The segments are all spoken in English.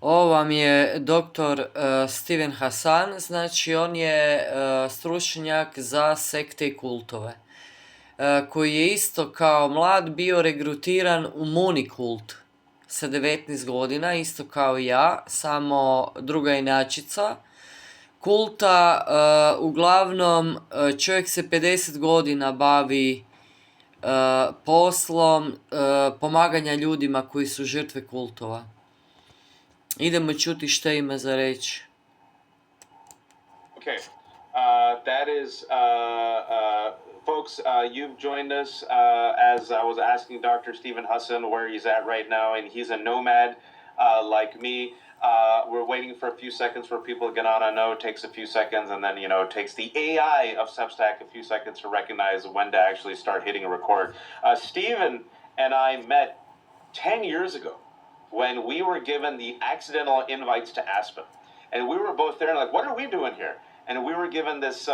Ovo vam je doktor Steven Hassan, znači on je stručnjak za sekte i kultove, koji je isto kao mlad bio regrutiran u munikult sa 19 godina, isto kao i ja, samo druga inačica. Kulta, uglavnom čovjek se 50 godina bavi poslom pomaganja ljudima koji su žrtve kultova. Idemo čuti što ima za reći. Okay, that is, folks, you've joined us as I was asking Dr. Steven Hassan where he's at right now, and he's a nomad like me. We're waiting for a few seconds for people to get on. I know it takes a few seconds, and then, you know, it takes the AI of Substack a few seconds to recognize when to actually start hitting a record. Steven and I met 10 years ago when we were given the accidental invites to Aspen. And we were both there and like, what are we doing here? And we were given this,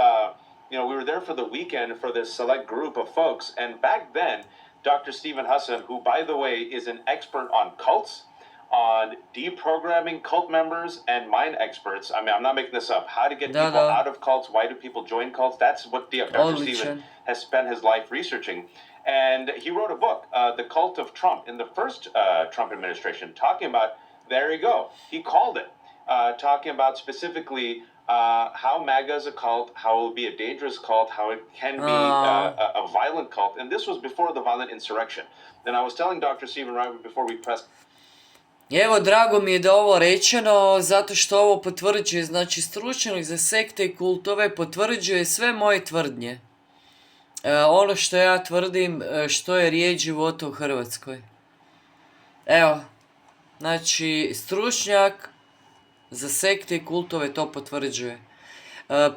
we were there for the weekend for this select group of folks. And back then, Dr. Steven Hassan, who, by the way, is an expert on cults, on deprogramming cult members and mind experts. I mean, I'm not making this up. How to get people out of cults. Why do people join cults? That's what Dr. Steven has spent his life researching. And he wrote a book, The Cult of Trump, in the first Trump administration, talking about, there you go, he called it, talking about specifically how MAGA is a cult, how it will be a dangerous cult, how it can be a violent cult. And this was before the violent insurrection. And I was telling Dr. Steven right before we pressed. Evo, drago mi je da ovo rečeno, zato što ovo potvrđuje, znači stručnjak za sekte i kultove potvrđuje sve moje tvrdnje. Ono što ja tvrdim, što je riječ života u Hrvatskoj. Evo, znači stručnjak za sekte i kultove to potvrđuje.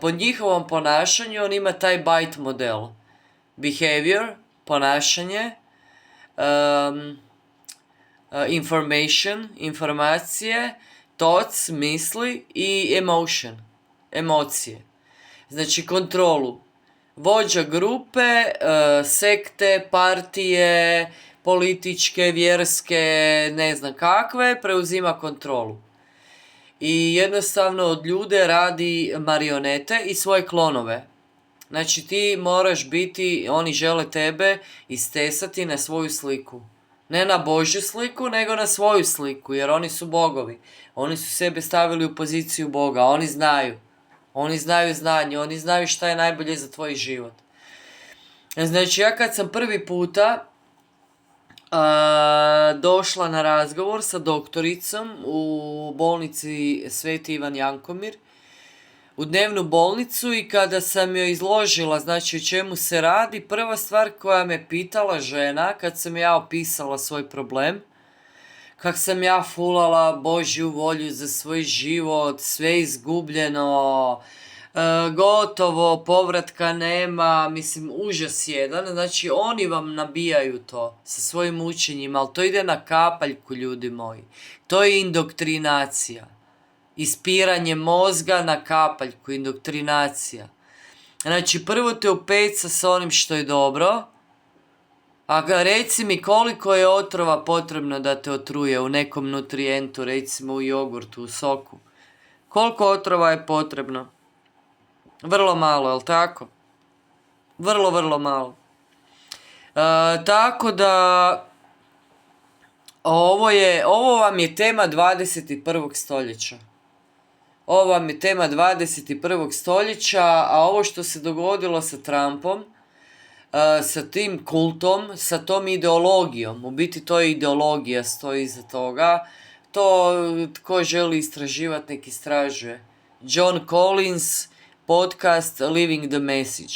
Po njihovom ponašanju on ima taj bite model. Behavior, ponašanje, information, informacije, thoughts, misli i emotion, emocije. Znači kontrolu. Vođa grupe, sekte, partije, političke, vjerske, ne znam kakve, preuzima kontrolu. I jednostavno od ljude radi marionete i svoje klonove. Znači ti moraš biti, oni žele tebe istesati na svoju sliku. Ne na Božju sliku, nego na svoju sliku, jer oni su bogovi. Oni su sebe stavili u poziciju Boga, oni znaju. Oni znaju znanje, oni znaju šta je najbolje za tvoj život. Znači ja kad sam prvi puta došla na razgovor sa doktoricom u bolnici Sveti Ivan Jankomir, u dnevnu bolnicu, i kada sam joj izložila znači o čemu se radi, prva stvar koja me pitala žena, kad sam ja opisala svoj problem, kak sam ja fulala Božju volju za svoj život, sve izgubljeno, gotovo, povratka nema, mislim, užas jedan. Znači, oni vam nabijaju to sa svojim učenjima, ali to ide na kapaljku, ljudi moji. To je indoktrinacija. Ispiranje mozga na kapaljku, indoktrinacija. Znači, prvo te upeca sa onim što je dobro, a reci mi koliko je otrova potrebno da te otruje u nekom nutrijentu, recimo u jogurtu, u soku. Koliko otrova je potrebno? Vrlo malo, jel tako? Vrlo, vrlo malo. Tako da, ovo vam je tema 21. stoljeća. Ovo vam je tema 21. stoljeća, a ovo što se dogodilo sa Trumpom, sa tim kultom, sa tom ideologijom, u biti to je ideologija, stoji iza toga, to tko želi istraživati nek istražuje. John Collins, podcast Living the Message.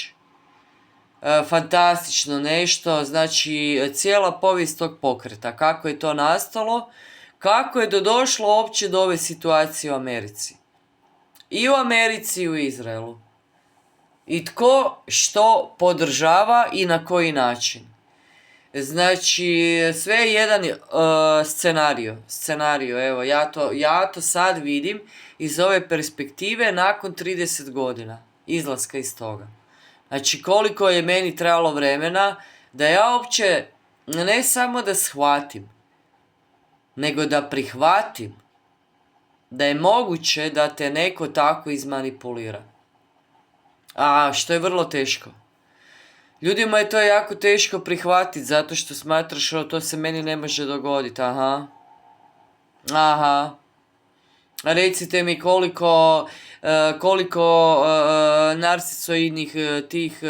Fantastično nešto, znači cijela povijest tog pokreta, kako je to nastalo, kako je došlo uopće do ove situacije u Americi. I u Americi i u Izraelu. I tko što podržava i na koji način. Znači, sve je jedan scenario, evo, ja to sad vidim iz ove perspektive nakon 30 godina izlaska iz toga. Znači, koliko je meni trebalo vremena da ja uopće ne samo da shvatim, nego da prihvatim da je moguće da te neko tako izmanipulira. A što je vrlo teško. Ljudima je to jako teško prihvatiti zato što smatraš to se meni ne može dogoditi. Aha. Recite mi koliko narcisoidnih tih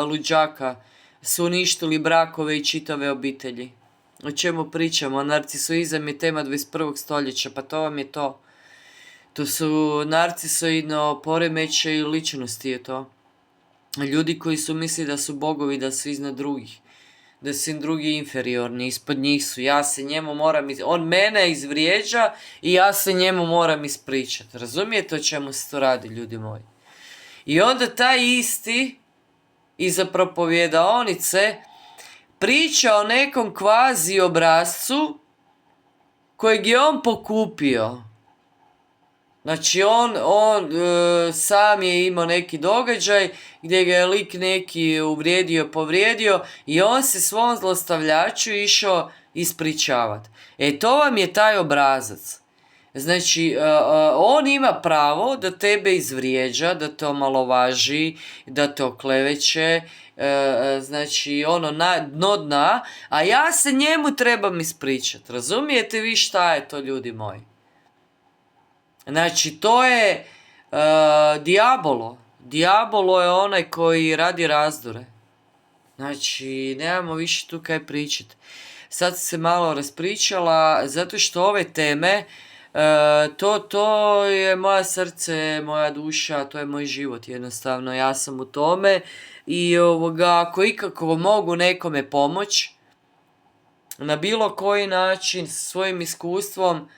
luđaka su uništili brakove i čitave obitelji. O čemu pričamo? Narcisoizam je tema 21. stoljeća, pa to vam je to. To su narcisoidno poremećaj ličnosti je to. Ljudi koji su misli da su bogovi, da su iznad drugih. Da su im drugi inferiorni, ispod njih su. Ja se njemu moram... On mene izvrijeđa i ja se njemu moram ispričati. Razumijete o čemu se to radi, ljudi moji? I onda taj isti iza propovjedaonice priča o nekom kvazi obrazcu kojeg je on pokupio. Znači on sam je imao neki događaj gdje ga je lik neki uvrijedio, povrijedio i on se svom zlostavljaču išao ispričavati. To vam je taj obrazac. Znači, on ima pravo da tebe izvrijeđa, da te omalovaži, da te okleveće, znači na dno dna, a ja se njemu trebam ispričati. Razumijete vi šta je to, ljudi moji? Znači, to je diabolo. Diabolo je onaj koji radi razdore. Znači, nemamo više tu kaj pričati. Sad se malo raspričala, zato što ove teme, to je moja srce, moja duša, to je moj život jednostavno. Ja sam u tome i ako ikako mogu nekome pomoći, na bilo koji način, svojim iskustvom,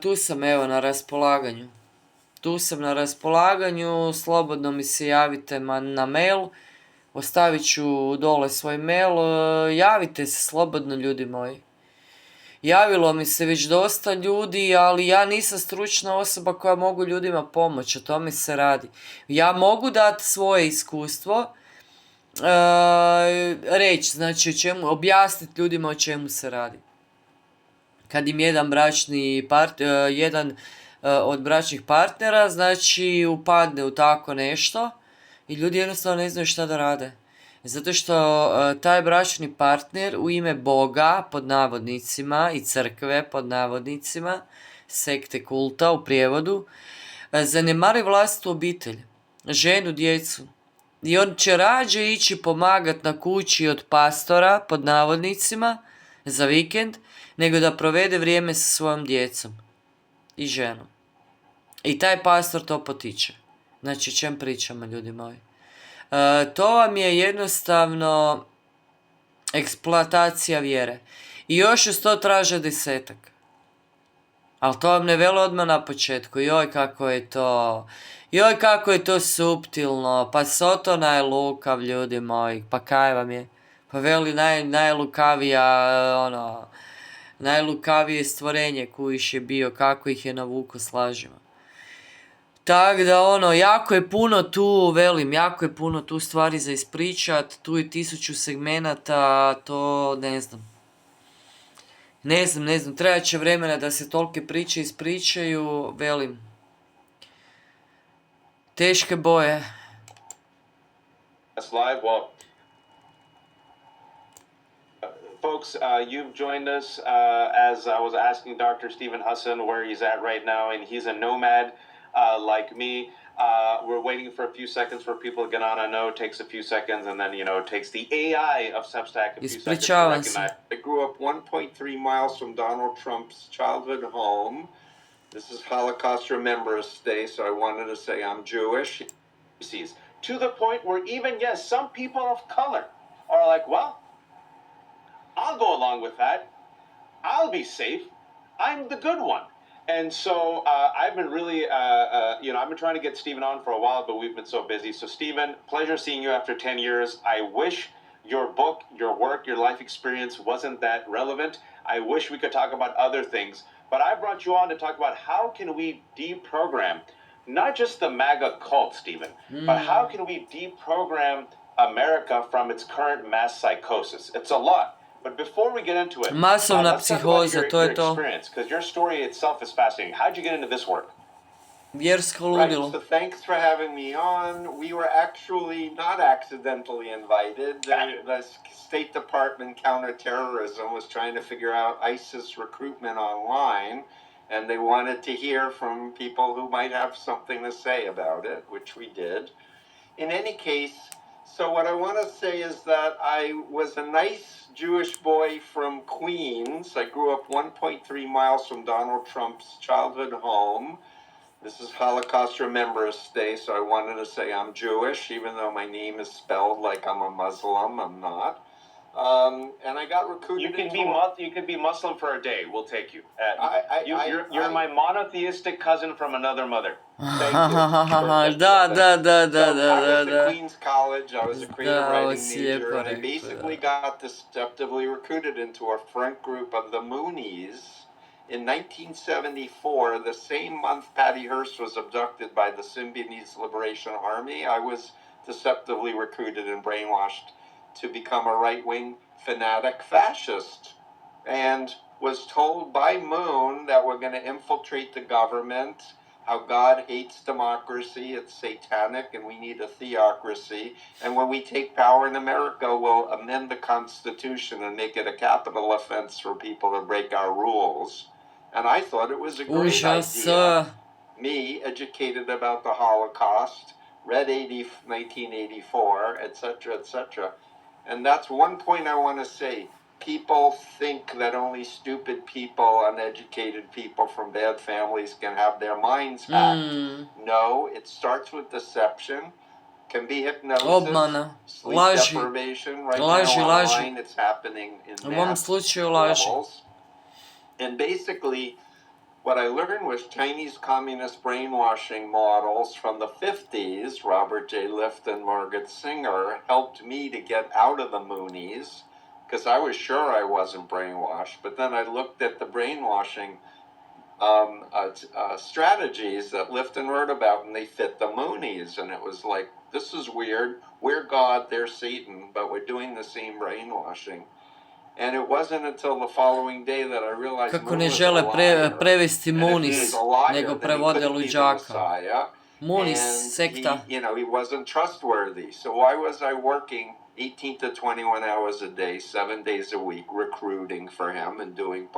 tu sam na raspolaganju. Slobodno mi se javite na mail, ostavit ću dole svoj mail, javite se slobodno, ljudi moji. Javilo mi se već dosta ljudi, ali ja nisam stručna osoba koja mogu ljudima pomoći, o tome se radi. Ja mogu dati svoje iskustvo, reći, znači objasniti ljudima o čemu se radi. Kad im jedan od bračnih partnera, znači, upadne u tako nešto i ljudi jednostavno ne znaju šta da rade. Zato što taj bračni partner u ime Boga, pod navodnicima, i crkve, pod navodnicima, sekte, kulta u prijevodu, zanemari vlastitu obitelj, ženu, djecu. I on će rađe ići pomagat na kući od pastora, pod navodnicima, za vikend, nego da provede vrijeme sa svojom djecom i ženom. I taj pastor to potiče. Znači, o čem pričamo, ljudi moji? To vam je jednostavno eksploatacija vjere. I još uz to traže 10. Ali to vam ne vele odmah na početku. Joj, kako je to suptilno. Pa Sotona je lukav, ljudi moji. Pa kaj vam je? Pa veli najlukavije stvorenje kujiš je bio, kako ih je navuko s lažima. Tako da jako je puno tu stvari za ispričat, tu je 1000 segmenata, to ne znam, trebat će vremena da se tolike priče ispričaju, teške boje. That's live. Well, folks, you've joined us as I was asking Dr. Stephen Hassan where he's at right now, and he's a nomad like me. We're waiting for a few seconds for people to get on. I know it takes a few seconds, and then, it takes the AI of Substack a few seconds to recognize. I grew up 1.3 miles from Donald Trump's childhood home. This is Holocaust Remembrance Day, so I wanted to say I'm Jewish. To the point where even, yes, some people of color are like, well, I'll go along with that. I'll be safe. I'm the good one. And so I've been really, I've been trying to get Stephen on for a while, but we've been so busy. So Stephen, pleasure seeing you after 10 years. I wish your book, your work, your life experience wasn't that relevant. I wish we could talk about other things. But I brought you on to talk about how can we deprogram, not just the MAGA cult, Stephen, but how can we deprogram America from its current mass psychosis? It's a lot. But before we get into it, Masovna let's talk about psihoza, to je your to. experience, because your story itself is fascinating. How'd you get into this work? Vjersko Right, ludilo. so thanks for having me on. We were actually not accidentally invited. The State Department counterterrorism was trying to figure out ISIS recruitment online, and they wanted to hear from people who might have something to say about it, which we did. In any case, so what I want to say is that I was a nice Jewish boy from Queens. I grew up 1.3 miles from Donald Trump's childhood home. This is Holocaust Remembrance Day, so I wanted to say I'm Jewish, even though my name is spelled like I'm a Muslim. I'm not. And I got recruited. You can be Muslim for a day. We'll take you. You're my monotheistic cousin from another mother. Thank you. Da. I was at Queens College. I was a creative Da, writing ovo si major, lijepo and I rekao, basically da. got deceptively recruited into a front group of the Moonies. In 1974, the same month Patty Hearst was abducted by the Symbionese Liberation Army, I was deceptively recruited and brainwashed to become a right-wing fanatic fascist, and was told by Moon that we're going to infiltrate the government, how God hates democracy, it's satanic, and we need a theocracy, and when we take power in America, we'll amend the Constitution and make it a capital offense for people to break our rules. And I thought it was a great Užas. idea. Me, educated about the Holocaust, read 1984, etc., etc. And that's one point I want to say. People think that only stupid people, uneducated people from bad families can have their minds hacked. No, it starts with deception, can be hypnosis, Obmana. sleep Laži. deprivation. Right Laži, now laži. online it's happening in U mom mass slučaju laži. levels. And basically, what I learned was Chinese communist brainwashing models from the 50s, Robert J. Lifton, Margaret Singer, helped me to get out of the Moonies, because I was sure I wasn't brainwashed. But then I looked at the brainwashing strategies that Lifton wrote about, and they fit the Moonies. And it was like, this is weird. We're God, they're Satan, but we're doing the same brainwashing. And it wasn't until the following day that I realized Kako ne žele prevesti Munis, nego prevode luđaka. Munis, sekta. He wasn't trustworthy. So why was I working 18 to 21 hours a day, 7 days a week, recruiting for him and doing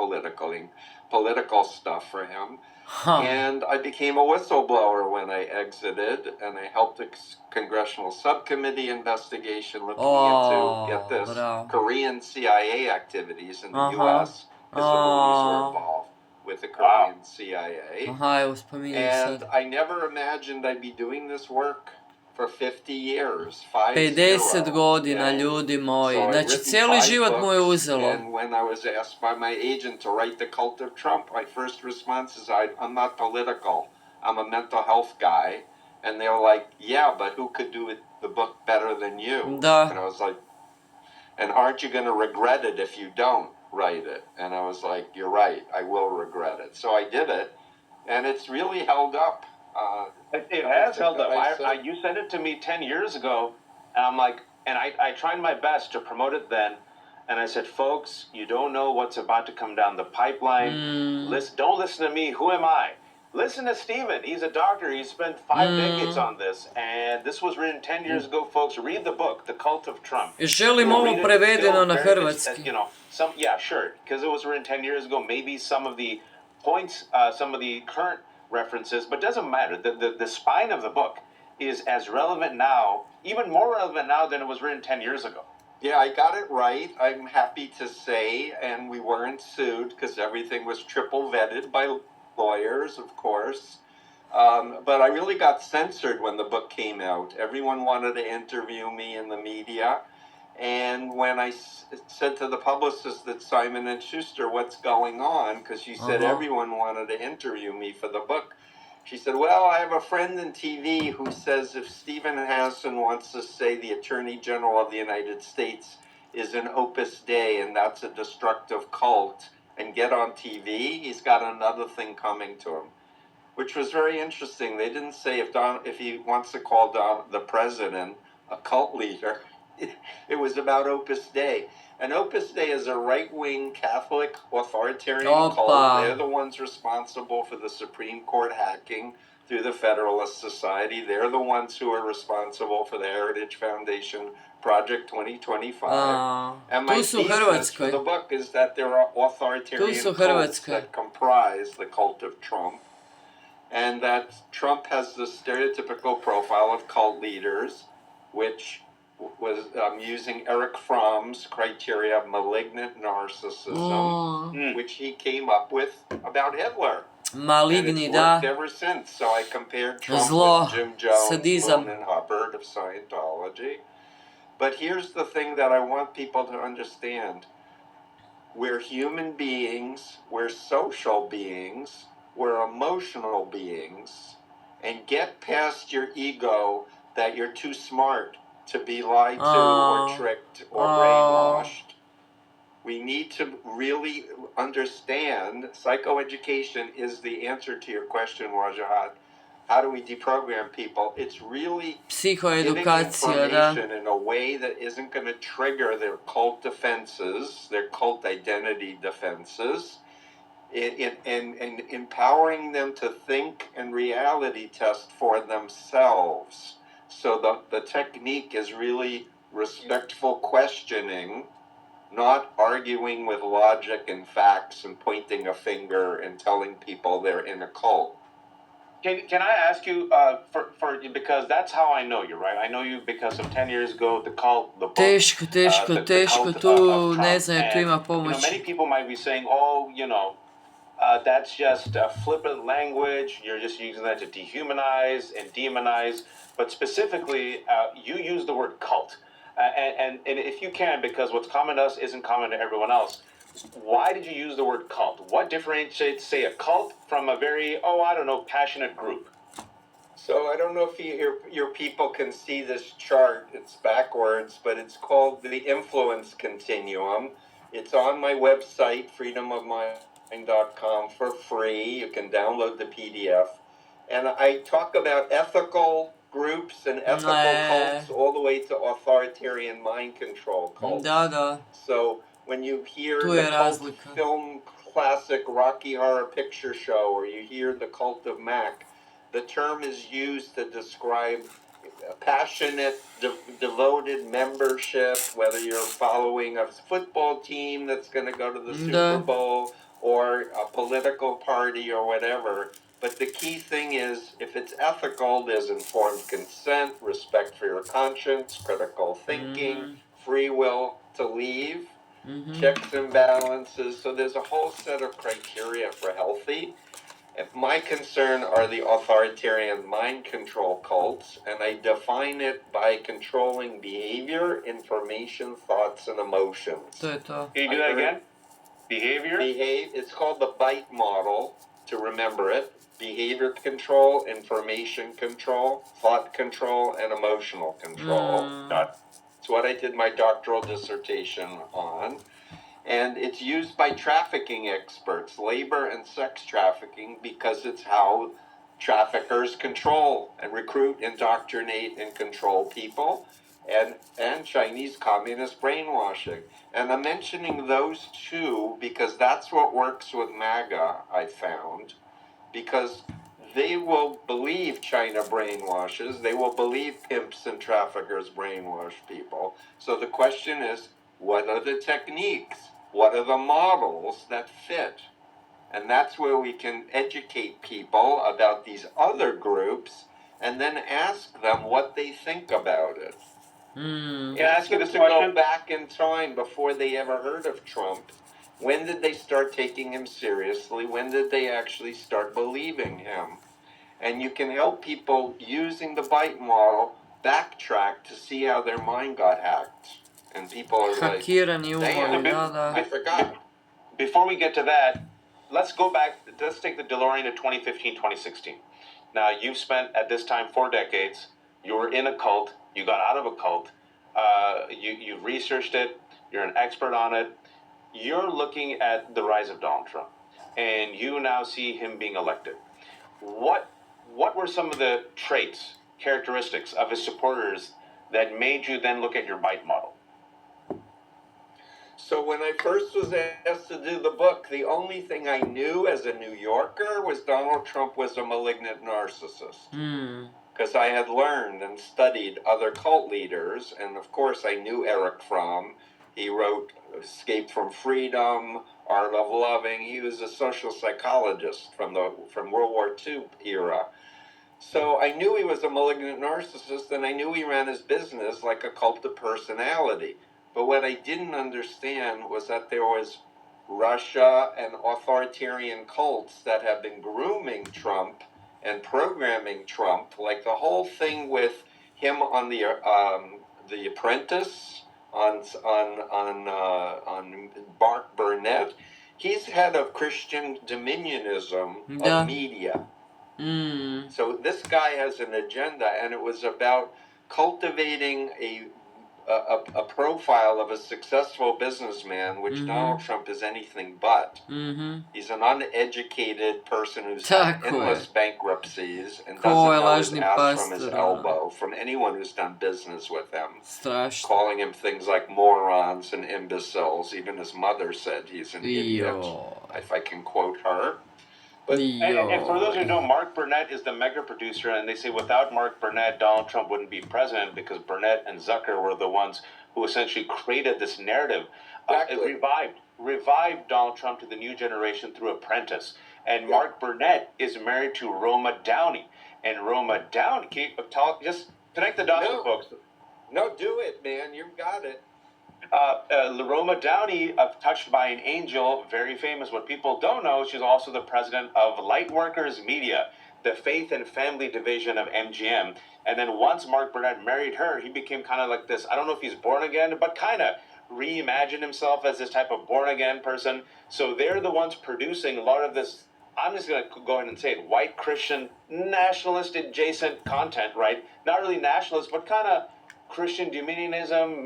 political stuff for him? And I became a whistleblower when I exited, and I helped a congressional subcommittee investigation looking into, get this, Korean CIA activities in the U.S., because the Moonies were involved with the Korean CIA. And I never imagined I'd be doing this work for 50 years, 50 godina, ljudi moji. Znači, cijeli život mu je uzelo. And when I was asked by my agent to write The Cult of Trump, my first response is, I'm not political. I'm a mental health guy. And they were like, yeah, but who could do the book better than you? Da. And I was like, and aren't you going to regret it if you don't write it? And I was like, you're right, I will regret it. So I did it, and it's really held up. It has held up. You sent it to me 10 years ago, and I'm like, and I tried my best to promote it then, and I said, folks, you don't know what's about to come down the pipeline. Don't listen to me. Who am I? Listen to Stephen. He's a doctor. He spent 5 decades on this, and this was written 10 years ago, folks. Read the book, The Cult of Trump. Želim ovo prevedeno na hrvatski. Yeah, sure, because it was written 10 years ago. Maybe some of the points, some of the current references, but it doesn't matter. The spine of the book is as relevant now, even more relevant now than it was written 10 years ago. Yeah, I got it right, I'm happy to say, and we weren't sued because everything was triple vetted by lawyers, of course. But I really got censored when the book came out. Everyone wanted to interview me in the media. And when I said to the publicist at Simon & Schuster, what's going on? Because she said everyone wanted to interview me for the book. She said, well, I have a friend in TV who says if Stephen Hassan wants to say the Attorney General of the United States is an Opus Dei and that's a destructive cult and get on TV, he's got another thing coming to him, which was very interesting. They didn't say if he wants to call the president a cult leader. it was about Opus Dei. And Opus Dei is a right-wing Catholic authoritarian Opa. cult. They're the ones responsible for the Supreme Court hacking through the Federalist Society. They're the ones who are responsible for the Heritage Foundation Project 2025. And my Tu su u thesis for Hrvatskoj. the book is that there are Tu authoritarian su u cults Hrvatskoj. that comprise the cult of Trump, and that Trump has the stereotypical profile of cult leaders, which was using Eric Fromm's criteria of malignant narcissism, which he came up with about Hitler. And Maligni, it's da. worked ever since. So I compared Trump Zlo, with Jim Jones, sadizam. Moon, and Hubbard of Scientology. But here's the thing that I want people to understand. We're human beings, we're social beings, we're emotional beings, and get past your ego that you're too smart to be lied to or tricked or brainwashed. We need to really understand psychoeducation is the answer to your question, Wajahat. How do we deprogram people? It's really giving Psihoedukacija, da. information in a way that isn't going to trigger their cult defenses, their cult identity defenses, and empowering them to think and reality test for themselves. So the technique is really respectful questioning, not arguing with logic and facts and pointing a finger and telling people they're in a cult. Can I ask you, because that's how I know you, right? I know you because of 10 years ago, the cult, the book. Teško, tu ne znam, tu ima pomoći. Many people might be saying, oh, that's just flippant language. You're just using that to dehumanize and demonize. But specifically, you use the word cult. And if you can, because what's common to us isn't common to everyone else, why did you use the word cult? What differentiates, say, a cult from a very, passionate group? So I don't know if your people can see this chart. It's backwards, but it's called the influence continuum. It's on my website, freedomofmind.com, for free. You can download the PDF. And I talk about ethical groups and ethical cults all the way to authoritarian mind control cults. Da. So when you hear Tu the je cult razlika. film classic Rocky Horror Picture Show, or you hear the cult of Mac, the term is used to describe passionate, devoted membership, whether you're following a football team that's going to go to the Super Bowl or a political party or whatever. But the key thing is, if it's ethical, there's informed consent, respect for your conscience, critical thinking, free will to leave, checks and balances. So there's a whole set of criteria for healthy. And my concern are the authoritarian mind control cults, and I define it by controlling behavior, information, thoughts, and emotions. To je to. Can you do that again? Behavior? It's called the BITE model, to remember it. Behavior control, information control, thought control, and emotional control. It's what I did my doctoral dissertation on. And it's used by trafficking experts, labor and sex trafficking, because it's how traffickers control and recruit, indoctrinate, and control people, and Chinese communist brainwashing. And I'm mentioning those two because that's what works with MAGA, I found, because they will believe China brainwashes, they will believe pimps and traffickers brainwash people. So the question is, what are the techniques? What are the models that fit? And that's where we can educate people about these other groups and then ask them what they think about it. Ask you this to question. Go back in time before they ever heard of Trump. When did they start taking him seriously? When did they actually start believing him? And you can help people using the BITE model backtrack to see how their mind got hacked. And people are like, damn, I forgot. Before we get to that, let's go back. Let's take the DeLorean to 2015, 2016. Now, you've spent, at this time, 4 decades. You were in a cult. You got out of a cult. You've researched it. You're an expert on it. You're looking at the rise of Donald Trump. And you now see him being elected. What were some of the traits, characteristics of his supporters that made you then look at your bite model? So when I first was asked to do the book, the only thing I knew as a New Yorker was Donald Trump was a malignant narcissist. Because I had learned and studied other cult leaders, and of course I knew Eric Fromm. He wrote Escape from Freedom, Art of Loving. He was a social psychologist from World War II era. So I knew he was a malignant narcissist, and I knew he ran his business like a cult of personality. But what I didn't understand was that there was Russia and authoritarian cults that have been grooming Trump and programming Trump, like the whole thing with him on the Apprentice, on Mark Burnett. He's head of Christian dominionism of media. So this guy has an agenda, and it was about cultivating a profile of a successful businessman, which Donald Trump is anything but. He's an uneducated person who's had endless bankruptcies and doesn't know his ass from his elbow from anyone who's done business with him. Calling him things like morons and imbeciles. Even his mother said he's an idiot, if I can quote her. But, and for those who don't know, Mark Burnett is the mega producer, and they say without Mark Burnett, Donald Trump wouldn't be president, because Burnett and Zucker were the ones who essentially created this narrative. It revived Donald Trump to the new generation through Apprentice. And Mark Burnett is married to Roma Downey. And Roma Downey, just connect the dots with folks. No, do it, man. You've got it. Roma Downey, Touched by an Angel, very famous. What people don't know, she's also the president of Lightworkers Media, the faith and family division of MGM. And then once Mark Burnett married her, he became kind of like this, I don't know if he's born again, but kind of reimagined himself as this type of born again person. So they're the ones producing a lot of this, I'm just going to go ahead and say it, white Christian nationalist adjacent content, right? Not really nationalist, but kind of Christian dominionism,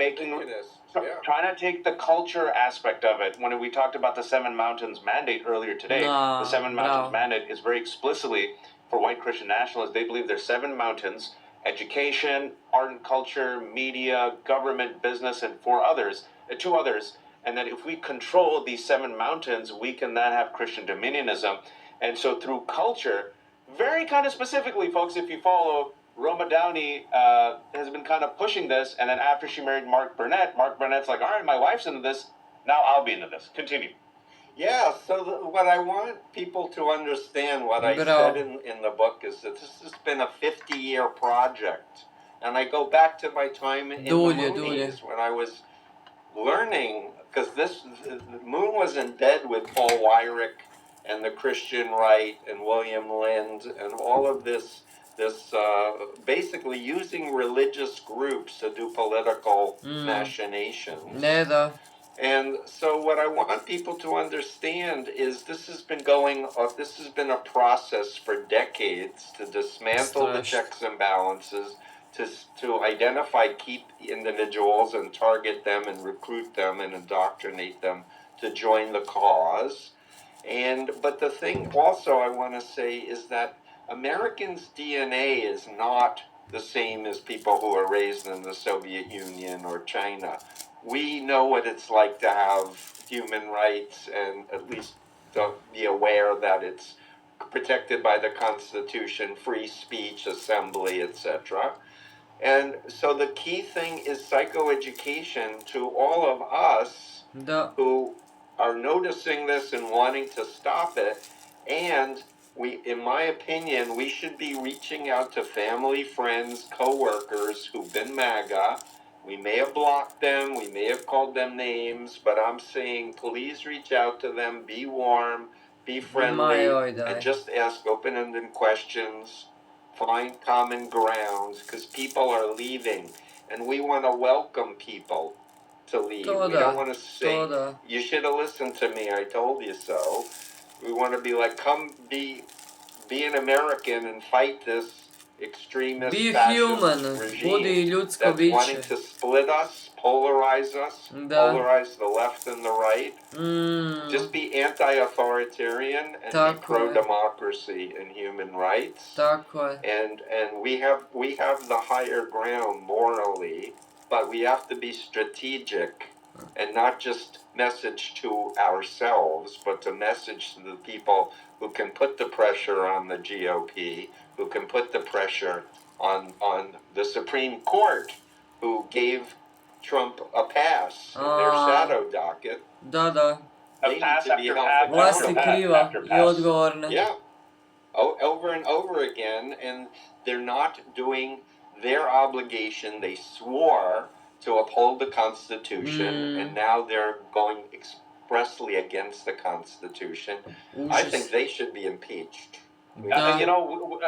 trying to take the culture aspect of it. When we talked about the Seven Mountains Mandate earlier today, the Seven Mountains Mandate is very explicitly for white Christian nationalists. They believe there's 7 mountains: education, art and culture, media, government, business, and 2 others. And that if we control these 7 mountains, we can then have Christian dominionism. And so through culture, very kind of specifically, folks, if you follow, Roma Downey has been kind of pushing this, and then after she married Mark Burnett's like, all right, my wife's into this, now I'll be into this. Continue. Yeah, so what I want people to understand, what I said in the book, is that this has been a 50-year project. And I go back to my time in the Moonies when I was learning, because the Moon was in bed with Paul Weyrich and the Christian right and William Lind and all of this basically using religious groups to do political machinations. And so what I want people to understand is this has been a process for decades to dismantle the checks and balances, to identify key individuals and target them and recruit them and indoctrinate them to join the cause. But the thing also I want to say is that Americans' DNA is not the same as people who are raised in the Soviet Union or China. We know what it's like to have human rights and at least to be aware that it's protected by the Constitution, free speech, assembly, etc. And so the key thing is psychoeducation to all of us who are noticing this and wanting to stop it. And in my opinion, we should be reaching out to family, friends, co-workers who've been MAGA. We may have blocked them, we may have called them names, but I'm saying please reach out to them, be warm, be friendly, and just ask open-ended questions, find common grounds, because people are leaving, and we want to welcome people to leave. We don't want to say, you should have listened to me, I told you so. We want to be like, come be an American and fight this extremist Be fascist human, budi regime ljudsko that's wanting biće. to split us, polarize us, Da. polarize the left and the right. Mm, Just be anti-authoritarian and be Tako je. pro-democracy and human rights. tako je. And we have the higher ground morally, but we have to be strategic and not just message to ourselves, but to message to the people who can put the pressure on the GOP, who can put the pressure on the Supreme Court, who gave Trump a pass in their shadow docket. Da, da. A They need pass to be after held pass Vlast je after pass kriva after i pass. odgovorna. Yeah, over and over again, and they're not doing their obligation. They swore to uphold the Constitution, and now they're going expressly against the Constitution. I think Užas. they should be impeached. Da. You know,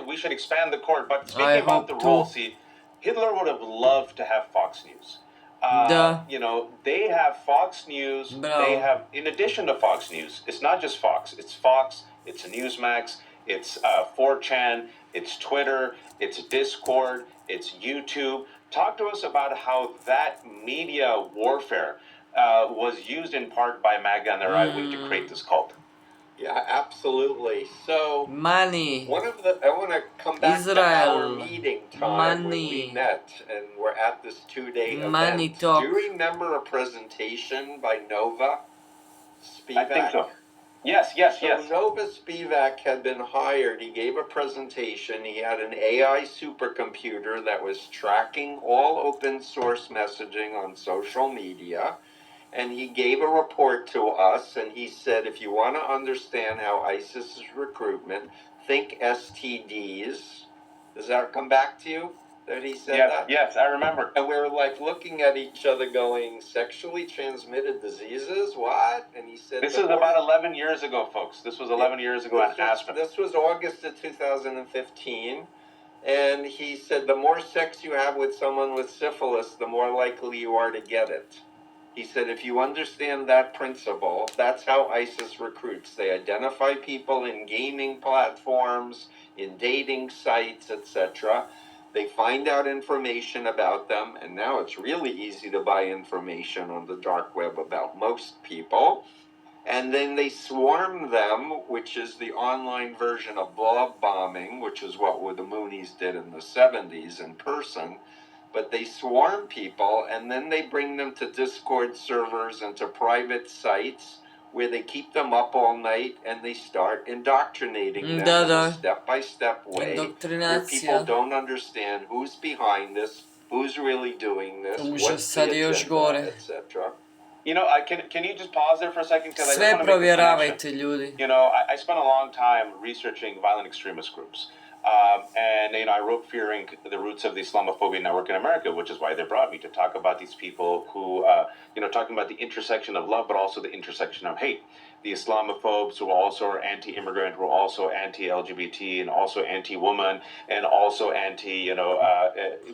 we should expand the court. But I speaking about the hope role, too. see, Hitler would have loved to have Fox News. Da. You know, they have Fox News. Bravo. They have, in addition to Fox News, it's not just Fox. It's Fox. It's Newsmax. It's 4chan. It's Twitter. It's Discord. It's YouTube. Talk to us about how that media warfare was used in part by MAGA and their right wing to create this cult. Yeah, absolutely. So, Money. I want to come back to Israel. our meeting time when we Money. met, and we're at this 2-day Money event. talk. Do you remember a presentation by Nova Spivak? I think so. Yes. So Nova Spivak had been hired. He gave a presentation. He had an AI supercomputer that was tracking all open source messaging on social media. And he gave a report to us, and he said, if you want to understand how ISIS's recruitment, think STDs. Does that come back to you, that he said that? Yes, I remember. And we were like looking at each other going, sexually transmitted diseases? What? And he said... This is about 11 years ago, folks. This was 11 years ago in Aspen. This was August of 2015. And he said, the more sex you have with someone with syphilis, the more likely you are to get it. He said, if you understand that principle, that's how ISIS recruits. They identify people in gaming platforms, in dating sites, etc. They find out information about them, and now it's really easy to buy information on the dark web about most people. And then they swarm them, which is the online version of love bombing, which is what the Moonies did in the 70s in person. But they swarm people, and then they bring them to Discord servers and to private sites where they keep them up all night, and they start indoctrinating them in a step-by-step way where people don't understand who's behind this, who's really doing this, what's the agenda, etc. You know, can you just pause there for a second? Because I just Sve want to make the provjeravajte, connection. ljudi. You know, I spent a long time researching violent extremist groups. And, you know, I wrote Fearing the Roots of the Islamophobia Network in America, which is why they brought me to talk about these people who, you know, talking about the intersection of love, but also the intersection of hate. The Islamophobes who also are anti-immigrant, who are also anti-LGBT, and also anti-woman, and also you know,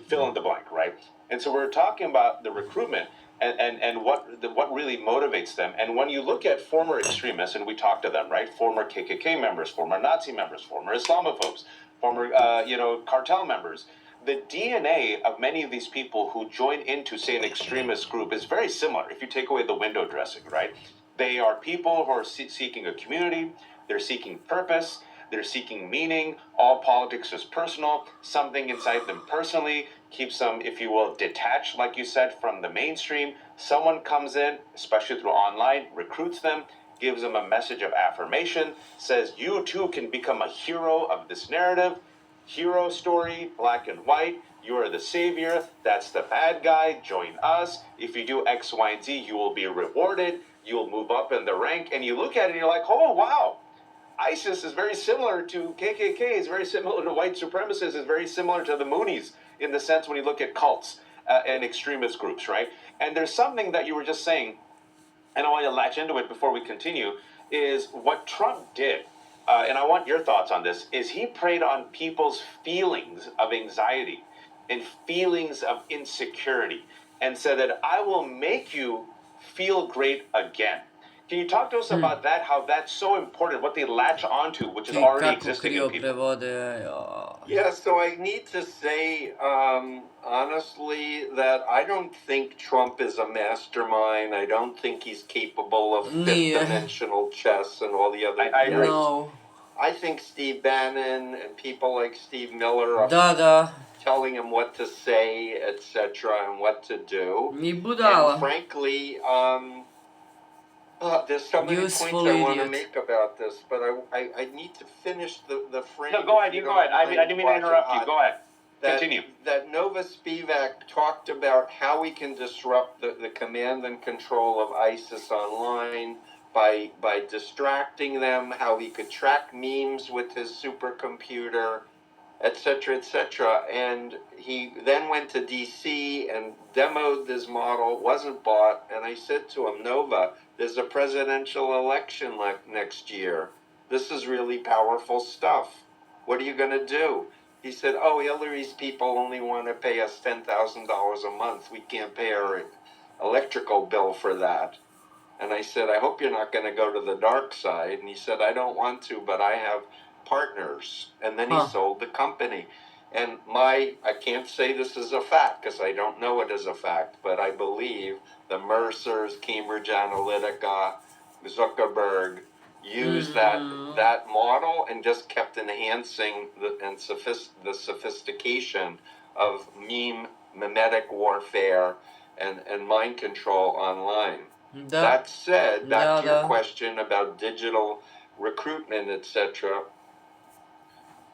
fill in the blank, right? And so we're talking about the recruitment and what really motivates them. And when you look at former extremists, and we talk to them, right? Former KKK members, former Nazi members, former Islamophobes, former, you know, cartel members. The DNA of many of these people who join into, say, an extremist group is very similar if you take away the window dressing, right? They are people who are seeking a community, they're seeking purpose, they're seeking meaning, all politics is personal, something inside them personally keeps them, if you will, detached, like you said, from the mainstream. Someone comes in, especially through online, recruits them, gives them a message of affirmation, says you too can become a hero of this narrative. Hero story, black and white, you are the savior, that's the bad guy, join us. If you do X, Y, and Z, you will be rewarded, you will move up in the rank, and you look at it and you're like, oh, wow. ISIS is very similar to KKK, is very similar to white supremacists, is very similar to the Moonies in the sense when you look at cults and extremist groups, right? And there's something that you were just saying, and I want to latch into it before we continue, is what Trump did, and I want your thoughts on this, is he preyed on people's feelings of anxiety and feelings of insecurity and said that I will make you feel great again. Can you talk to us about that? How that's so important? What they latch onto, which is already Kako existing in krivo people. prevode, Yeah, so I need to say, honestly, that I don't think Trump is a mastermind. I don't think he's capable of Nije. fifth-dimensional chess and all the other I agree. theories. No. I think Steve Bannon and people like Steve Miller are Da. telling him what to say, etc., and what to do. I And budala. frankly, there's so many Useful points I want to idiot. make about this, but I need to finish the frame. No, go ahead. if You don't go ahead. I mind didn't mean to watching interrupt you. hot. Go ahead. Continue. That Nova Spivak talked about how we can disrupt the command and control of ISIS online by distracting them, how we could track memes with his supercomputer, etc., etc. And he then went to DC and demoed this model, wasn't bought, and I said to him, Nova, there's a presidential election next year. This is really powerful stuff. What are you going to do? He said, oh, Hillary's people only want to pay us $10,000 a month. We can't pay our electrical bill for that. And I said, I hope you're not going to go to the dark side. And he said, I don't want to, but I have partners. And then he sold the company. And I can't say this is a fact because I don't know it as a fact, but I believe the Mercers, Cambridge Analytica, Zuckerberg used that model and just kept enhancing the sophistication of memetic warfare and mind control online. Da. That said, back to your Da. question about digital recruitment, etc.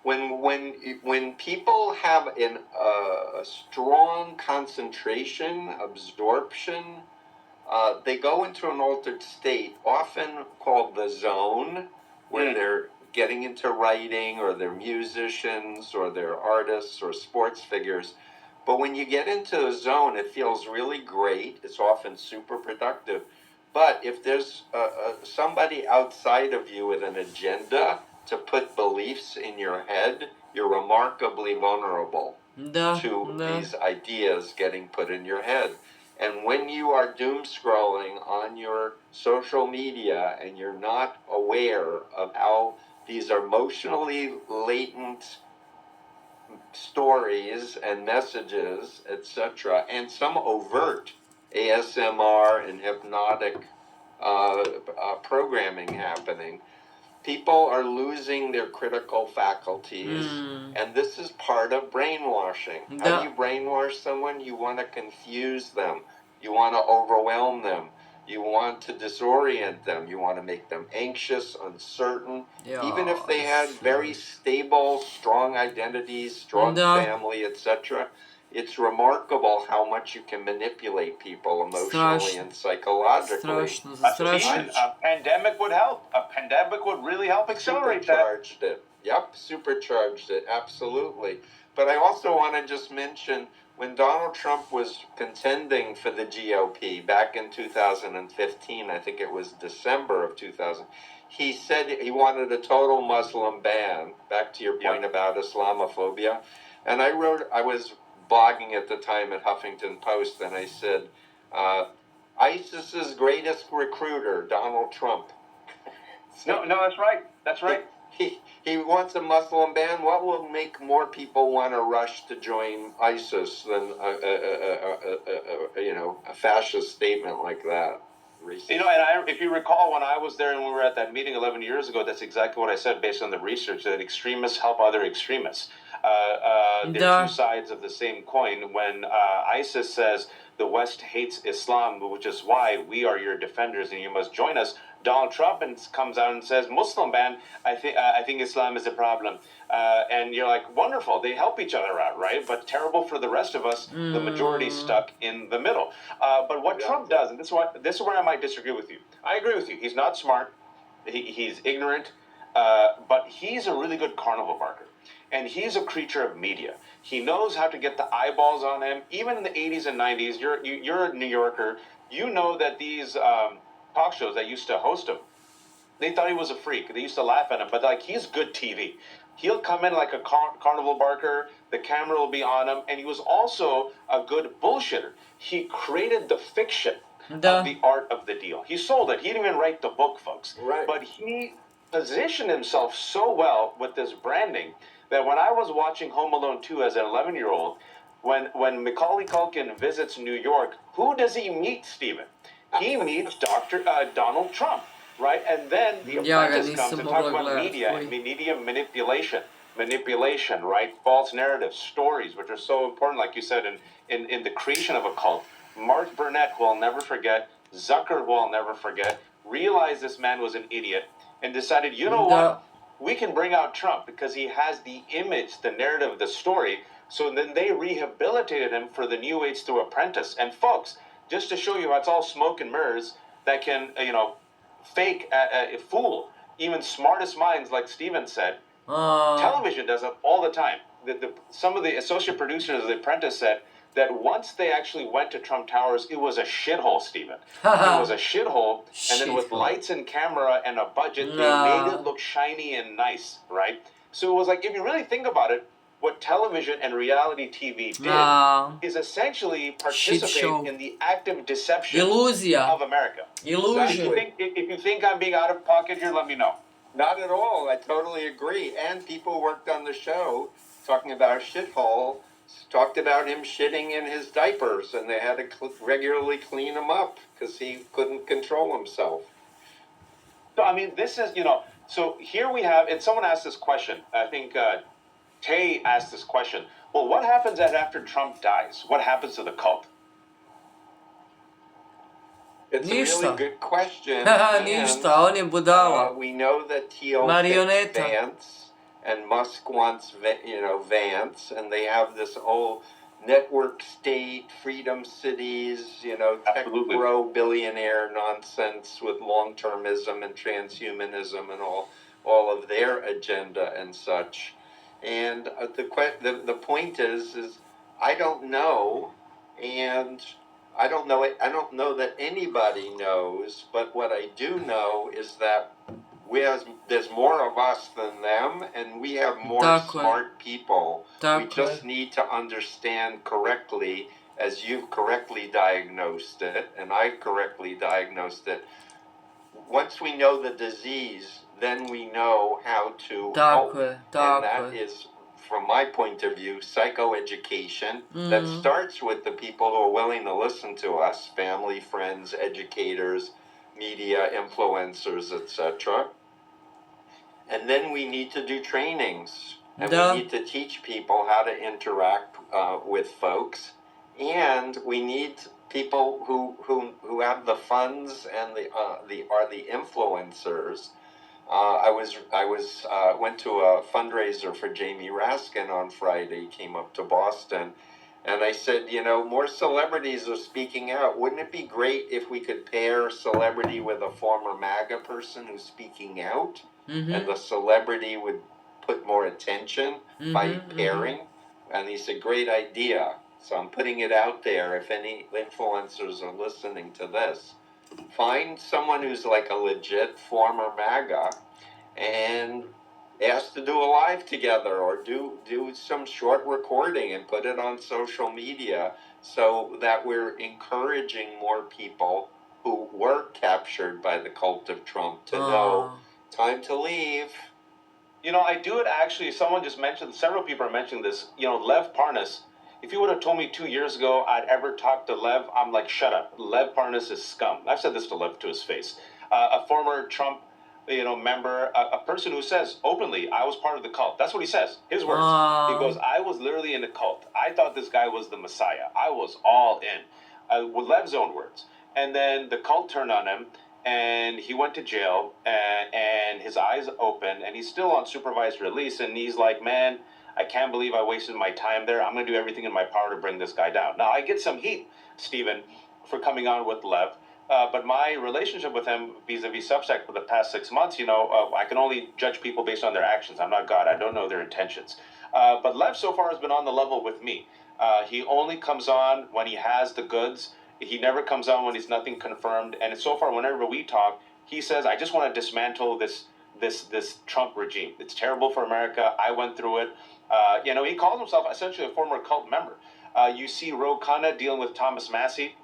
When people have a strong concentration, absorption, they go into an altered state, often called the zone, where they're getting into writing, or they're musicians, or they're artists, or sports figures. But when you get into a zone, it feels really great. It's often super productive. But if there's somebody outside of you with an agenda to put beliefs in your head, you're remarkably vulnerable to these ideas getting put in your head. And when you are doom scrolling on your social media and you're not aware of how these are emotionally latent stories and messages, etc., and some overt ASMR and hypnotic programming happening, people are losing their critical faculties, and this is part of brainwashing. How do you brainwash someone? You want to confuse them. You want to overwhelm them. You want to disorient them. You want to make them anxious, uncertain. Even if they had very stable, strong identities, strong family, etc. It's remarkable how much you can manipulate people emotionally and psychologically. A pandemic would help. A pandemic would really help accelerate Supercharged it. Yep, supercharged it, absolutely. But I also want to just mention, when Donald Trump was contending for the GOP back in 2015, I think it was December of 2000, he said he wanted a total Muslim ban, back to your point about Islamophobia. And I was blogging at the time at Huffington Post, and I said, ISIS's greatest recruiter, Donald Trump. No, that's right. That's right. He wants a Muslim ban. What will make more people want to rush to join ISIS than a fascist statement like that? And if you recall, when I was there and we were at that meeting 11 years ago, that's exactly what I said based on the research, that extremists help other extremists. They're two sides of the same coin. When ISIS says the West hates Islam, which is why we are your defenders and you must join us, Donald Trump comes out and says, Muslim ban, I think Islam is a problem. And you're like, wonderful, they help each other out, right? But terrible for the rest of us, the majority stuck in the middle. But what Trump does, and this is where I might disagree with you. I agree with you. He's not smart. He's ignorant. But he's a really good carnival barker. And he's a creature of media. He knows how to get the eyeballs on him. Even in the 80s and 90s, you're a New Yorker. You know that these talk shows that used to host him, they thought he was a freak. They used to laugh at him, but he's good TV. He'll come in like a carnival barker. The camera will be on him, and he was also a good bullshitter. He created the fiction Da. of the art of the deal. He sold it. He didn't even write the book, folks. Right. But he positioned himself so well with this branding that when I was watching Home Alone 2 as an 11-year-old, when Macaulay Culkin visits New York, who does he meet, Stephen? He meets Donald Trump, right? And then The Ja ga Apprentice comes nisam and talks mogla about gledat. media and Fuj. media manipulation, right? False narratives, stories, which are so important, like you said, in the creation of a cult. Mark Burnett, who I'll never forget, Zucker, who I'll never forget, realized this man was an idiot and decided, you know Da. what? We can bring out Trump because he has the image, the narrative, the story. So then they rehabilitated him for the New Age through Apprentice. And folks, just to show you how it's all smoke and mirrors that can, fake, fool even smartest minds, like Steven said. Television does it all the time. Some of the associate producers of The Apprentice said that once they actually went to Trump Towers, it was a shithole, Stephen. It was a shithole, and then with Shithole. lights and camera and a budget, they Nah. made it look shiny and nice, right? So it was like, if you really think about it, what television and reality TV did Da. is essentially Shit participate show. in the active deception Iluzija. of America. Illusion. If you think I'm being out of pocket here, let me know. Not at all. I totally agree. And people worked on the show talking about a shithole, talked about him shitting in his diapers, and they had to regularly clean him up because he couldn't control himself. So, I mean, this is, so here we have, and someone asked this question. I think Tay asked this question. Well, what happens after Trump dies? What happens to the cult? It's a Ništa. really good question. Haha, ništa, on je budala. We know that Thiel Marioneta. picked Vance, and Musk wants, Vance, and they have this whole network state, freedom cities, tech Absolutely. bro billionaire nonsense with long-termism and transhumanism and all of their agenda and such. And the point is I don't know, and I don't know it. I don't know that anybody knows, but what I do know is that there's more of us than them, and we have more Tako je. smart people. We Tako just je. need to understand correctly, as you've correctly diagnosed it, and I correctly diagnosed it. Once we know the disease, then we know how to help. Tako je, And tako that je. is, from my point of view, psychoeducation that starts with the people who are willing to listen to us, family, friends, educators, media, influencers, etc. And then we need to do trainings, and Da. we need to teach people how to interact with folks, and we need people who have the funds and are the influencers. I went to a fundraiser for Jamie Raskin on Friday. He came up to Boston, and I said, more celebrities are speaking out. Wouldn't it be great if we could pair celebrity with a former MAGA person who's speaking out, and the celebrity would put more attention by pairing? And he said, great idea. So I'm putting it out there. If any influencers are listening to this, find someone who's like a legit former MAGA and ask to do a live together, or do some short recording and put it on social media, so that we're encouraging more people who were captured by the cult of Trump to know time to leave. I do it actually. Someone just mentioned, several people are mentioning this. Lev Parnas. If you would have told me 2 years ago I'd ever talk to Lev, I'm like, shut up. Lev Parnas is scum. I've said this to Lev to his face. A former Trump, member, a person who says openly, I was part of the cult. That's what he says. His words. He goes, I was literally in a cult. I thought this guy was the Messiah. I was all in. With Lev's own words. And then the cult turned on him, and he went to jail, and his eyes opened, and he's still on supervised release, and he's like, man, I can't believe I wasted my time there. I'm going to do everything in my power to bring this guy down. Now, I get some heat, Stephen, for coming on with Lev, but my relationship with him vis-a-vis Substack for the past 6 months, I can only judge people based on their actions. I'm not God. I don't know their intentions. But Lev so far has been on the level with me. He only comes on when he has the goods. He never comes on when he's nothing confirmed. And so far, whenever we talk, he says, I just want to dismantle this Trump regime. It's terrible for America. I went through it. He calls himself essentially a former cult member. You see Ro Khanna dealing with Thomas Massey.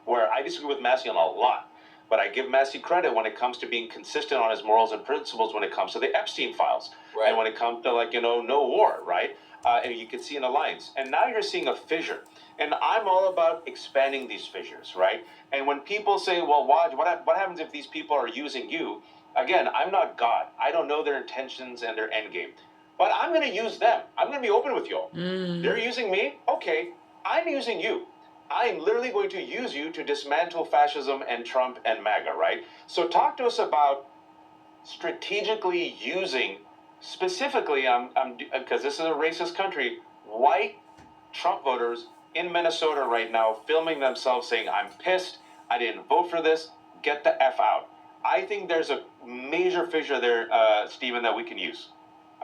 where I disagree with Massey on a lot. But I give Massey credit when it comes to being consistent on his morals and principles when it comes to the Epstein files. Right. And when it comes to, like, no war, right? And you can see an alliance. And now you're seeing a fissure. And I'm all about expanding these fissures, right? And when people say, well, what happens if these people are using you? Again, I'm not God. I don't know their intentions and their end game. But I'm going to use them. I'm going to be open with you all. They're using me. Okay, I'm using you. I'm literally going to use you to dismantle fascism and Trump and MAGA, right? So talk to us about strategically using, specifically, because this is a racist country, white Trump voters in Minnesota right now filming themselves saying, I'm pissed, I didn't vote for this, get the F out. I think there's a major fissure there, Stephen, that we can use.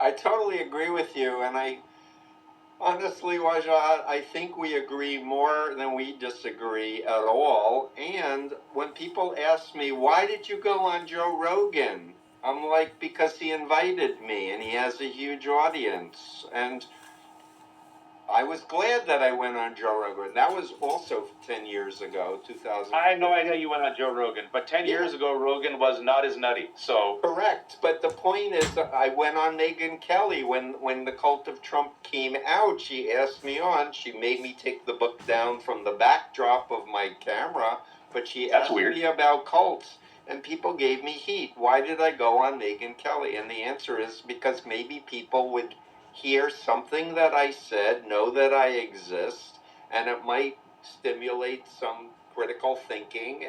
I totally agree with you, and honestly, Wajad, I think we agree more than we disagree at all. And when people ask me, why did you go on Joe Rogan? I'm like, because he invited me and he has a huge audience. And I was glad that I went on Joe Rogan. That was also 10 years ago, 2000. I had no idea you went on Joe Rogan, but 10 years ago, Rogan was not as nutty, so... Correct, but the point is that I went on Megyn Kelly when the Cult of Trump came out. She asked me on. She made me take the book down from the backdrop of my camera, but she asked me about cults, and people gave me heat. Why did I go on Megyn Kelly? And the answer is because maybe people would hear something that I said, know that I exist, and it might stimulate some critical thinking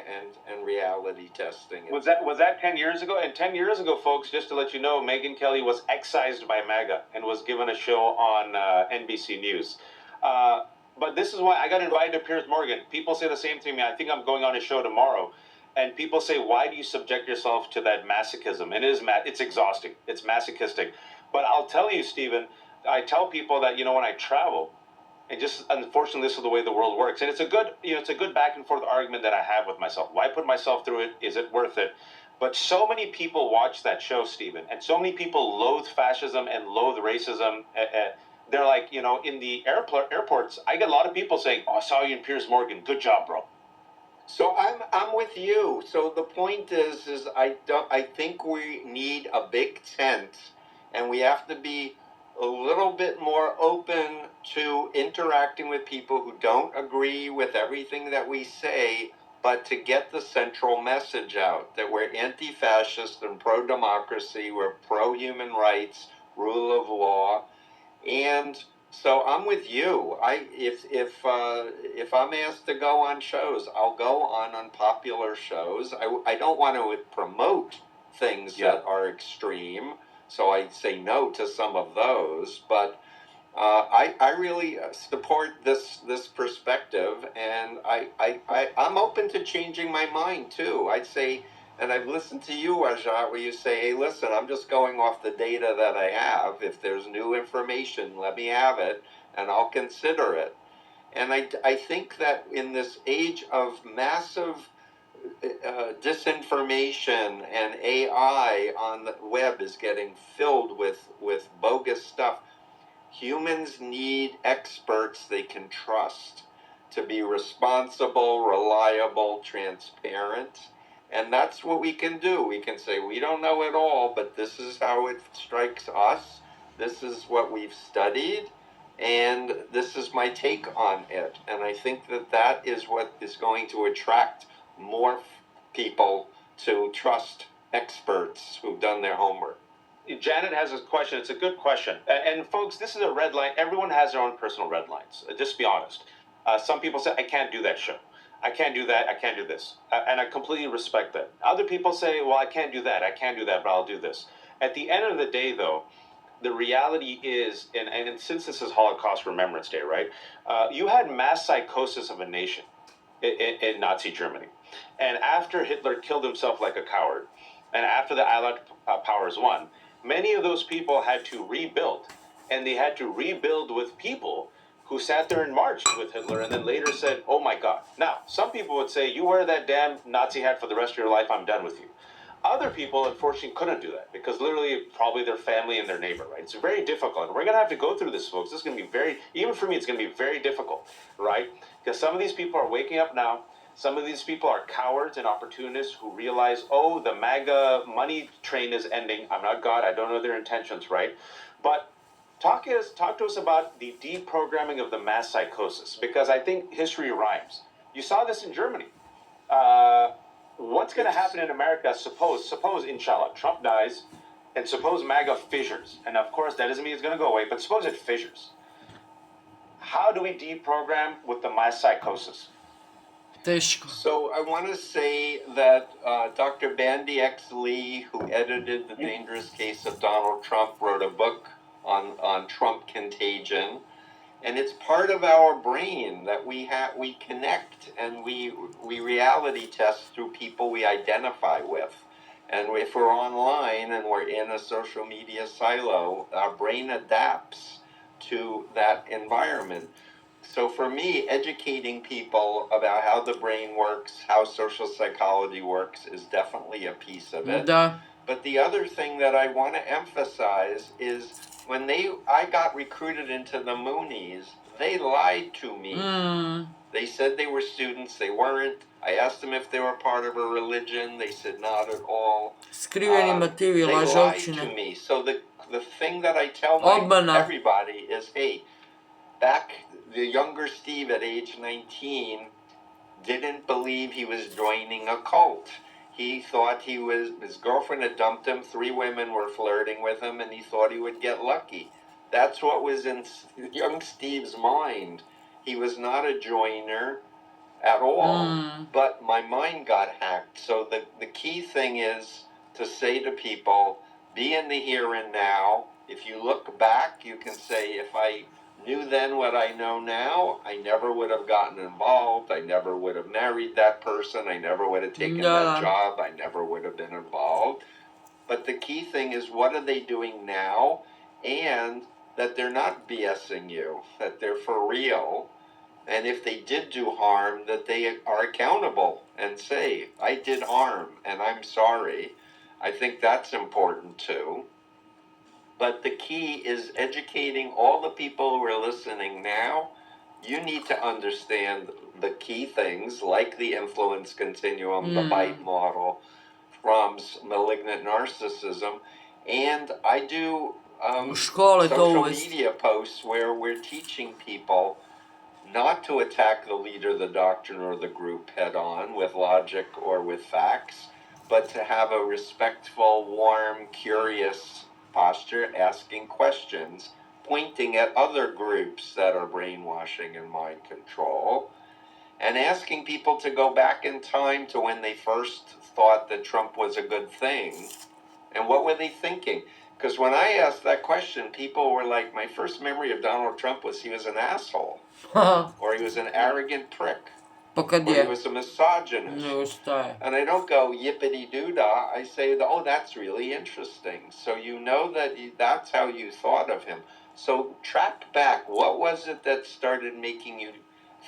and reality testing. Was that 10 years ago? And 10 years ago, folks, just to let you know, Megyn Kelly was excised by MAGA and was given a show on NBC News. But this is why I got invited to Piers Morgan. People say the same thing to me. I think I'm going on his show tomorrow. And people say, why do you subject yourself to that masochism? And it's exhausting. It's masochistic. But I'll tell you, Stephen, I tell people that, when I travel, and just unfortunately, this is the way the world works. And it's a good back and forth argument that I have with myself. Why put myself through it? Is it worth it? But so many people watch that show, Stephen, and so many people loathe fascism and loathe racism. They're like, in the airports, I get a lot of people saying, oh, I saw you in Piers Morgan. Good job, bro. So I'm with you. So the point is I think we need a big tent, and we have to be a little bit more open to interacting with people who don't agree with everything that we say, but to get the central message out that we're anti-fascist and pro-democracy, we're pro-human rights, rule of law, and so I'm with you. If I'm asked to go on shows, I'll go on unpopular shows. I don't want to promote things that are extreme, so I say no to some of those. But I really support this perspective, and I'm open to changing my mind too. I'd say, and I've listened to you, Ajat, where you say, hey, listen, I'm just going off the data that I have. If there's new information, let me have it, and I'll consider it. And I think that in this age of massive disinformation and AI on the web is getting filled with bogus stuff, humans need experts they can trust to be responsible, reliable, transparent. And that's what we can do. We can say, we don't know it all, but this is how it strikes us. This is what we've studied, and this is my take on it. And I think that is what is going to attract more people to trust experts who've done their homework. Janet has a question. It's a good question. And folks, this is a red line. Everyone has their own personal red lines. Just be honest. Some people say, I can't do that show. I can't do that. I can't do this. And I completely respect that. Other people say, well, I can't do that. I can't do that, but I'll do this. At the end of the day, though, the reality is, and since this is Holocaust Remembrance Day, right? You had mass psychosis of a nation in Nazi Germany. And after Hitler killed himself like a coward, and after the Allied powers won, many of those people had to rebuild. And they had to rebuild with people who sat there and marched with Hitler and then later said, oh my God. Now, some people would say, you wear that damn Nazi hat for the rest of your life, I'm done with you. Other people, unfortunately, couldn't do that because literally probably their family and their neighbor, right? It's very difficult. We're going to have to go through this, folks. This is going to be even for me, it's going to be very difficult, right? Because some of these people are waking up now. Some of these people are cowards and opportunists who realize, oh, the MAGA money train is ending. I'm not God. I don't know their intentions, right? But talk to us about the deprogramming of the mass psychosis, because I think history rhymes. You saw this in Germany. What's going to happen in America? Suppose, inshallah, Trump dies, and suppose MAGA fissures. And of course, that doesn't mean it's going to go away, but suppose it fissures. How do we deprogram with the mass psychosis? Teško. So I want to say that Dr. Bandy X. Lee, who edited The Dangerous Case of Donald Trump, wrote a book on Trump contagion. And it's part of our brain that we connect and we reality test through people we identify with. And if we're online and we're in a social media silo, our brain adapts to that environment. So for me, educating people about how the brain works, how social psychology works, is definitely a piece of it. Da. But the other thing that I want to emphasize is when I got recruited into the Moonies, they lied to me. They said they were students, they weren't. I asked them if they were part of a religion, they said not at all. Skriveni motivi, They lied to lažovčine. me. So the thing that I tell Obmana. everybody is, hey, back the younger Steve at age 19 didn't believe he was joining a cult. He thought his girlfriend had dumped him, 3 women were flirting with him, and he thought he would get lucky. That's what was in young Steve's mind. He was not a joiner at all, but my mind got hacked. So the key thing is to say to people, be in the here and now. If you look back, you can say, if I knew then what I know now, I never would have gotten involved. I never would have married that person. I never would have taken that job. I never would have been involved. But the key thing is, what are they doing now? And that they're not BSing you, that they're for real. And if they did do harm, that they are accountable and say, I did harm and I'm sorry. I think that's important too. But the key is educating all the people who are listening now. You need to understand the key things like the influence continuum, the bite model from malignant narcissism. And I do social media posts where we're teaching people not to attack the leader, the doctrine, or the group head on with logic or with facts, but to have a respectful, warm, curious posture, asking questions, pointing at other groups that are brainwashing and mind control, and asking people to go back in time to when they first thought that Trump was a good thing, and what were they thinking? Because when I asked that question, people were like, my first memory of Donald Trump was he was an asshole, or he was an arrogant prick, or he was a misogynist. And I don't go yippity-doo-dah. I say, oh, that's really interesting. So you know that that's how you thought of him. So track back. What was it that started making you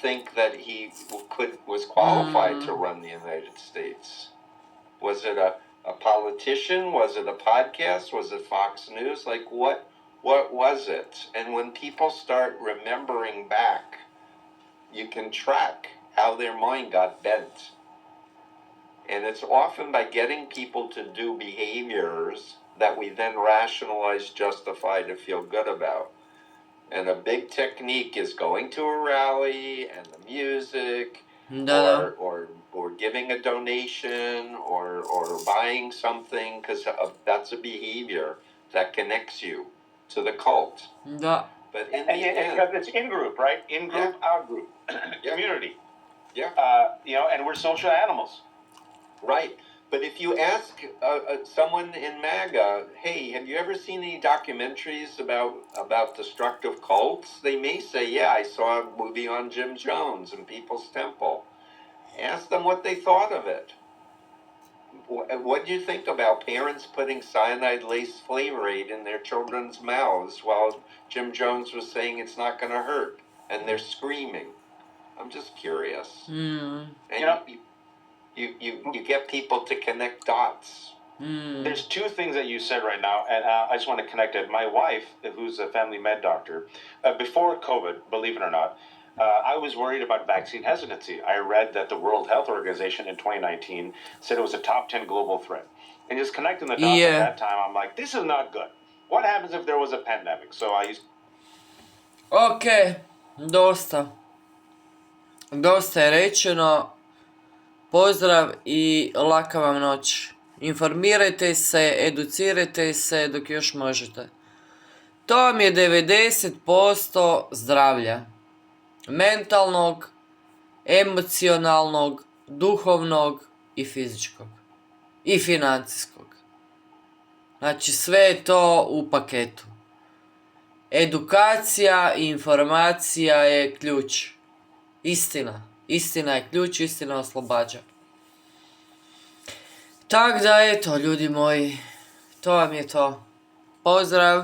think that he was qualified to run the United States? Was it a politician? Was it a podcast? Was it Fox News? Like, what was it? And when people start remembering back, you can track how their mind got bent. And it's often by getting people to do behaviors that we then rationalize, justify, to feel good about. And a big technique is going to a rally and the music, or giving a donation, or buying something, because that's a behavior that connects you to the cult. Da. But in the end, because it's in group, right? In group, out group, community. Yeah. And we're social animals. Right. But if you ask someone in MAGA, hey, have you ever seen any documentaries about destructive cults? They may say, yeah, I saw a movie on Jim Jones and People's Temple. Ask them what they thought of it. What do you think about parents putting cyanide-laced flavor aid in their children's mouths while Jim Jones was saying it's not going to hurt, and they're screaming? I'm just curious. And you get people to connect dots. There's 2 things that you said right now, and I just want to connect it. My wife, who's a family med doctor, before COVID, believe it or not, I was worried about vaccine hesitancy. I read that the World Health Organization in 2019 said it was a top 10 global threat. And just connecting the dots at that time, I'm like, this is not good. What happens if there was a pandemic? So I used... Ok, dosta. Dosta je rečeno. Pozdrav i laka vam noć. Informirajte se, educirajte se dok još možete. To vam je 90% zdravlja. Mentalnog, emocionalnog, duhovnog i fizičkog. I financijskog. Znači sve je to u paketu. Edukacija i informacija je ključ. Istina. Istina je ključ, istina oslobađa. Tako da eto, ljudi moji, to vam je to. Pozdrav!